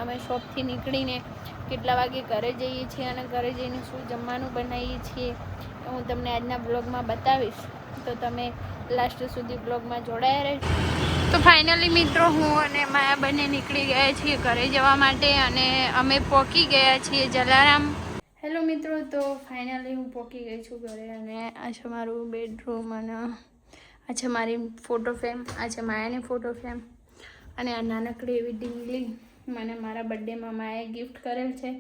અમે શોપથી નીકળીને કેટલા વાગે ઘરે જઈએ છીએ અને ઘરે જઈને શું જમવાનું બનાવીએ છીએ હું તમને આજના બ્લોગમાં બતાવીશ, તો તમે લાસ્ટ સુધી બ્લોગમાં જોડાયા રહેજો. તો ફાઇનલી મિત્રો હું અને માયા બંને નીકળી ગયા છીએ ઘરે જવા માટે અને અમે પહોંચી ગયા છીએ જલારામ. હેલો મિત્રો, તો ફાઇનલી હું પહોંચી ગઈ છું ઘરે અને આ છે મારું બેડરૂમ અને આ છે મારી ફોટો ફ્રેમ, આ છે માયાની ફોટો ફ્રેમ અને આ નાનકડી એવી ડીંગલી મને મારા બર્થડેમાં માયાએ ગિફ્ટ કરેલ છે.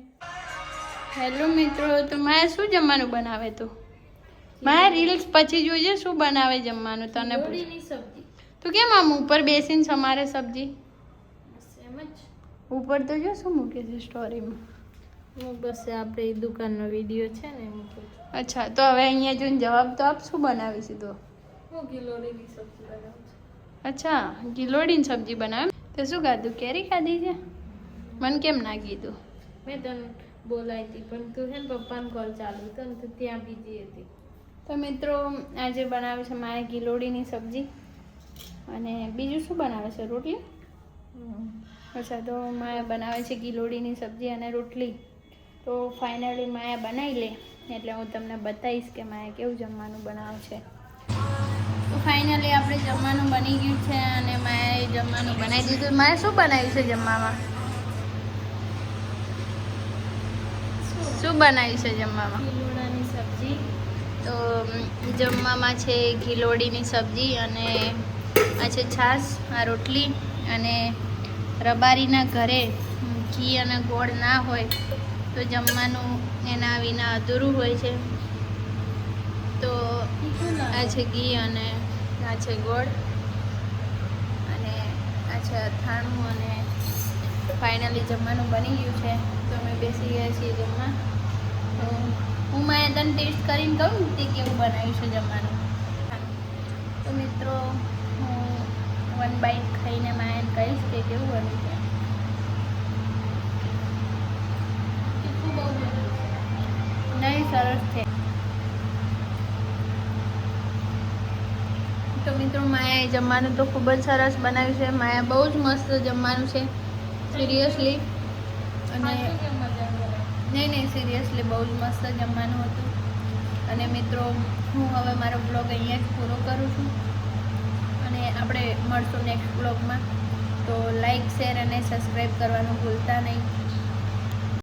હેલો મિત્રો, તો માયા શું જમવાનું બનાવે તું? માયા રીલ્સ પછી જોઈએ શું બનાવે જમવાનું તને પૂછની સબ્જી. તું કેમ આમ ઉપર બેસીને સમારે સબ્જી? એમ જ ઉપર તો જો શું મૂકે છે સ્ટોરીમાં. હું બસ આપણે દુકાનનો વિડીયો છે ને મૂકું. અચ્છા, તો હવે અહીંયા જોઈને જવાબ તો આપ, શું બનાવીશ તો? હું ગિલોડીની સબ્જી બનાવું છું. અચ્છા, ગિલોડીની સબ્જી બનાવે. તો શું ખાધું? કેરી ખાધી છે? મને કેમ ના કીધું? મેં તને બોલાવી હતી પણ તું છે ને પપ્પાનો કોલ ચાલુ હતો ને તું ત્યાં બીજી હતી. તો મિત્રો આજે બનાવે છે મારે ગિલોડીની સબ્જી અને બીજું શું બનાવે છે? રોટલી. અચ્છા, તો માયા બનાવે છે ગિલોડીની સબ્જી અને રોટલી. તો ફાઇનલી માયા બનાવી લે એટલે હું તમને બતાવીશ કે માયા કેવું જમવાનું બનાવે છે. તો ફાઇનલી આપણે જમવાનું બની ગયું છે અને માયાએ જમવાનું બનાવી દીધું. માયા શું બનાવ્યું છે જમવામાં? શું બનાવ્યું છે જમવામાં? ગિલોડાની સબ્જી. તો જમવામાં છે ગિલોડીની સબ્જી અને આ છે છાશ, આ રોટલી અને રબારીના ઘરે ઘી અને ગોળ ના હોય તો જમવાનું એના વિના અધૂરું હોય છે. તો આ છે ઘી અને આ છે ગોળ અને આ છે અથાણું અને ફાઇનલી જમવાનું બની ગયું છે. તો અમે બેસી ગયા છીએ જમવા. તો હું માયા તને ટેસ્ટ કરીને કહું તે કેવું બનાવ્યું છે જમવાનું. તો મિત્રો હું વન બાઈટ ખાઈને માયાને કહીશ કે કેવું બન્યું છે. નહીં, સરસ છે. તો મિત્રો માયાએ જમવાનું તો ખૂબ જ સરસ બનાવ્યું છે. માયા બહુ જ મસ્ત જમવાનું છે, સિરિયસલી. અને નહીં સિરિયસલી બહુ જ મસ્ત જમવાનું હતું. અને મિત્રો હું હવે મારો બ્લોગ અહીંયા જ પૂરો કરું છું અને આપણે મળશું નેક્સ્ટ બ્લોગમાં. તો લાઈક, શેર અને સબસ્ક્રાઈબ કરવાનું ભૂલતા નહીં.